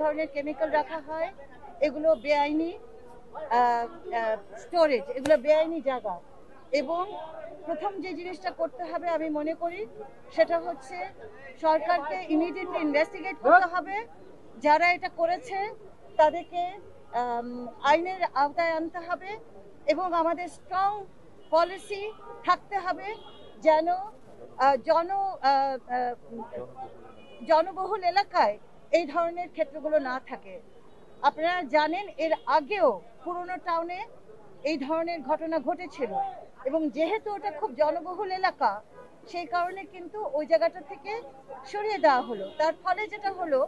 ধরনের কেমিক্যাল রাখা হয়, এগুলো বেআইনি স্টোরেজ, এগুলো বেআইনি জায়গা। এবং প্রথম যে জিনিসটা করতে হবে আমি মনে করি সেটা হচ্ছে সরকারকে ইমিডিয়েটলি ইনভেস্টিগেট করতে হবে, যারা এটা করেছে তাদেরকে আইনের আওতায় আনতে হবে এবং আমাদের স্ট্রং পলিসি থাকতে হবে যেন জনবহুল এলাকায় এই ধরনের ক্ষেত্রগুলো না থাকে। আপনারা জানেন এর আগেও পুরনো টাউনে এই ধরনের ঘটনা ঘটেছিল এবং যেহেতু ওটা খুব জনবহুল এলাকা সেই কারণে কিন্তু ওই জায়গাটা থেকে সরিয়ে দেওয়া হলো। তার ফলে যেটা হলো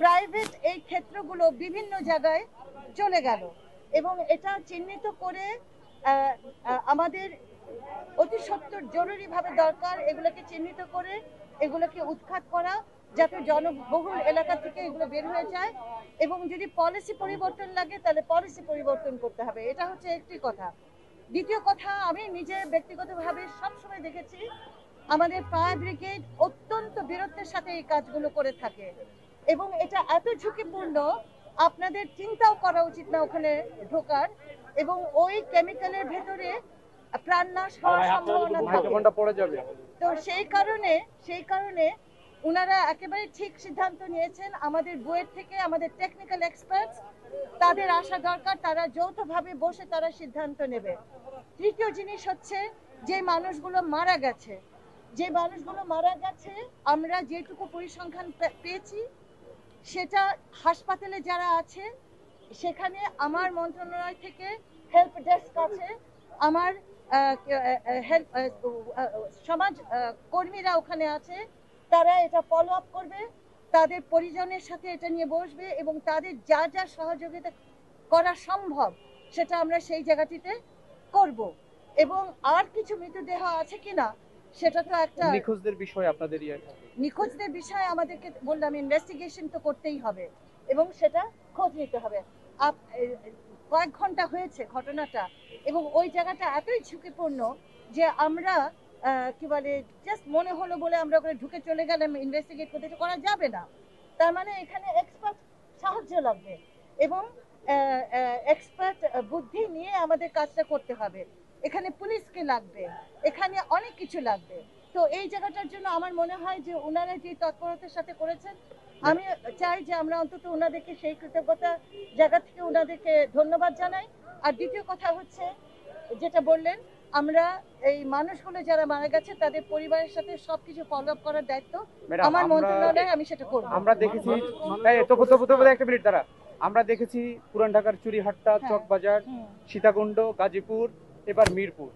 প্রাইভেট এই ক্ষেত্রগুলো বিভিন্ন জায়গায় চলে গেল এবং এটা চিহ্নিত করে আমাদের অতি সত্বর জরুরিভাবে দরকার এগুলোকে চিহ্নিত করে এগুলোকে উৎখাত করা, যাতে জনবহুল এলাকা থেকে এগুলো বের হয়ে যায়। এবং যদি পলিসি পরিবর্তন লাগে তাহলে পলিসি পরিবর্তন করতে হবে, এটা হচ্ছে একটি কথা। দ্বিতীয় কথা, আমি নিজে ব্যক্তিগতভাবে সবসময় দেখেছি আমাদের ফায়ার ব্রিগেড অত্যন্ত বীরত্বের সাথে এই কাজগুলো করে থাকে এবং এটা এত ঝুঁকিপূর্ণ আপনাদের চিন্তাও করা উচিত না ওখানে ঢোকার, এবং ওই কেমিক্যালের ভেতরে প্রাণনাশ হওয়ার সম্ভাবনা থাকে। তো সেই কারণে ওনারা একেবারে ঠিক সিদ্ধান্ত নিয়েছেন। আমাদের বুয়েট থেকে আমাদের টেকনিক্যাল এক্সপার্টস তাদের আসা দরকার, তারা যৌথভাবে বসে তারা সিদ্ধান্ত নেবে। তৃতীয় জিনিস হচ্ছে যে মানুষগুলো মারা গেছে আমরা যেটুকু পরিসংখ্যান পেয়েছি সেটা হাসপাতালে যারা আছে সেখানে আমার মন্ত্রণালয় থেকে হেল্প ডেস্ক আছে, আমার সমাজ কর্মীরা ওখানে আছে, তারা এটা ফলো আপ করবে, তাদের পরিজনের সাথে এটা নিয়ে বসবে এবং তাদের যা যা সহযোগিতা করা সম্ভব সেটা আমরা সেই জায়গাটিতে করব। এবং আর কিছু মৃতদেহ আছে কিনা সেটা তো একটা নিখোঁজদের বিষয়, আপনাদের নিখোঁজদের বিষয়ে আমাদেরকে বললাম ইনভেস্টিগেশন তো করতেই হবে এবং সেটা খোঁজ নিতে হবে। কয়েক ঘন্টা হয়েছে ঘটনাটা এবং ওই জায়গাটা এতই ঝুঁকিপূর্ণ যে আমরা কি বলে জাস্ট মনে হলো বলে আমরা ওখানে ঢুকে চলে গেলাম ইনভেস্টিগেট করতে, এটা করা যাবে না। তার মানে এখানে এক্সপার্ট সাহায্য লাগবে এবং এক্সপার্ট বুদ্ধি নিয়ে আমাদের কাজটা করতে হবে। এখানে পুলিশকে লাগবে, এখানে অনেক কিছু লাগবে। তো এই জায়গাটার জন্য আমার মনে হয় যে ওনারা যে তৎপরতার সাথে করেছেন, আমি চাই যে আমরা অন্তত ওনাদেরকে সেই কৃতজ্ঞতা জায়গা থেকে ওনাদেরকে ধন্যবাদ জানাই। আর দ্বিতীয় কথা হচ্ছে যেটা বললেন, আমরা এই মানুষগুলো যারা মারা গেছে তাদের পরিবারের সাথে সবকিছু ফলো আপ করার দায়িত্ব আমার মন্ত্রণালয়ে, আমি সেটা করব। আমরা দেখেছি একটা মিনিট দ্বারা আমরা দেখেছি পুরান ঢাকার চুরিহাট্টা, চকবাজার, সীতাকুণ্ড, গাজীপুর, এবার মিরপুর,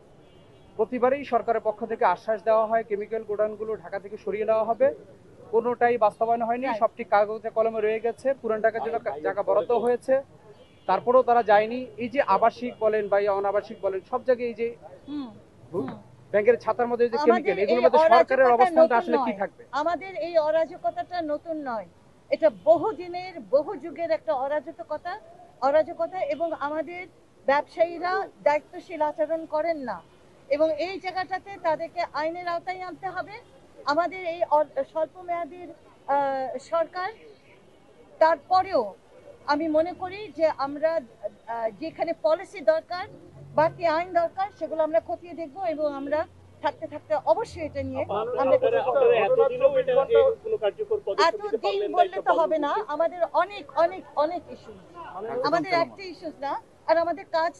প্রতিবারই সরকারের পক্ষ থেকে আশ্বাস দেওয়া হয় কেমিক্যাল গোডাউনগুলো ঢাকা থেকে সরিয়ে নেওয়া হবে, কোনোটাই বাস্তবায়ন হয়নি, সবটি কাগজে কলমে রয়ে গেছে। পুরান ঢাকার জন্য জায়গা বরাদ্দ হয়েছে, তারপরেও তারা যায়নি। এই যে আবাসিক বলেন বা অনাবাসিক বলেন, সব জায়গায় এই যে ব্যাংকের ছাতার মধ্যে যে কেমিক্যাল, এগুলোর মধ্যে সরকারের অবস্থানটা আসলে কি থাকবে? আমাদের এই অরাজকতাটা নতুন নয়, এটা বহুদিনের বহু যুগের একটা অরাজকতা এবং আমাদের ব্যবসায়ীরা দায়িত্বশীল আচরণ করেন না এবং এই জায়গাটাতে তাদেরকে আইনের আওতায় আনতে হবে। আমাদের এই স্বল্প মেয়াদীর সরকার, তারপরেও আমি মনে করি যে আমরা যেখানে পলিসি দরকার, বাকি আইন দরকার, সেগুলো আমরা খতিয়ে দেখব এবং আমরা থাকতে থাকতে অবশ্যই এটা নিয়ে এতদিন বললে তো হবে না। আমাদের অনেক অনেক অনেক ইস্যু, আমাদের একটা ইস্যুস না, আর আমাদের কাজ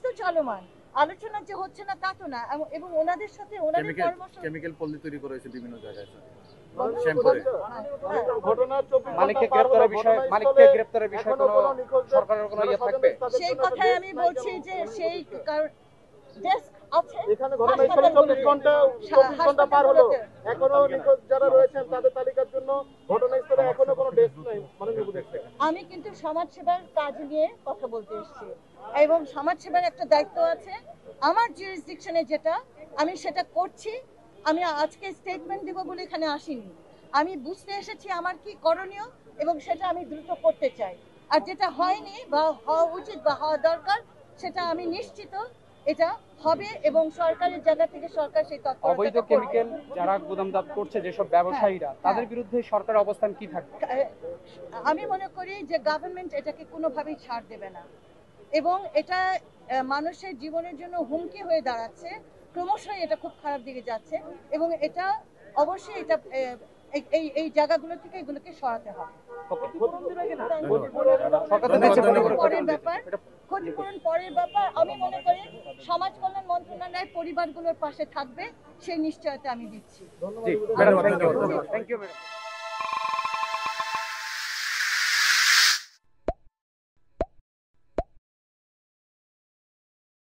তো চলমান। আলোচনা যে হচ্ছে না তা তো না, এবং ওনাদের সাথে ওনাদের পরামর্শ কেমিক্যাল পল্লী তৈরি করা হয়েছে বিভিন্ন জায়গায়। মালিককে গ্রেফতারের বিষয়ে কোনো সরকারের কোনো ইয়ে থাকবে? সেই কথাই আমি বলছি যে সেই ডেস্ক আছে এখানে ঘটনা 24 ঘন্টা পার হলো, এখনো নিখোঁজ যারা রয়েছেন তাদের তালিকার জন্য ঘটনাস্থলে এখনো কোনো ডেস্ক নাই। আমি কিন্তু সমাজ সেবার কাজ নিয়ে কথা বলতে এসেছি এবং সমাজ সেবার একটা দায়িত্ব আছে আমার জুরিসডিকশনে, যেটা আমি সেটা করছি। আমি আজকে স্টেটমেন্ট দিব বলে এখানে আসিনি, আমি বুঝতে এসেছি আমার কি করণীয় এবং সেটা আমি দ্রুত করতে চাই। আর যেটা হয়নি বা হওয়া উচিত বা হওয়া দরকার সেটা আমি নিশ্চিত এটা হবে এবং সরকারের জায়গা থেকে সরকার সেই অবৈধ তৎপরতা কেমিক্যাল যারা গুদামজাত করছে যেসব ব্যবসায়ীরা তাদের বিরুদ্ধে সরকারের অবস্থান কি থাকবে? আমি মনে করি যে গভর্নমেন্ট এটাকে কোনোভাবেই ছাড় দেবে না এবং এটা মানুষের জীবনের জন্য হুমকি হয়ে দাঁড়াচ্ছে, ক্রমশই এটা খুব খারাপ দিকে যাচ্ছে এবং এটা অবশ্যই এটা এই জায়গাগুলো থেকে এগুলোকে সরাতে হবে। পরের ব্যাপার, ক্ষতিপূরণ পরের ব্যাপার, আমি মনে করি সমাজ কল্যাণ মন্ত্রণালয় পরিবারগুলোর পাশে থাকবে সেই নিশ্চয়তা আমি দিচ্ছি। জি ম্যাডাম, থ্যাংক ইউ ম্যাডাম।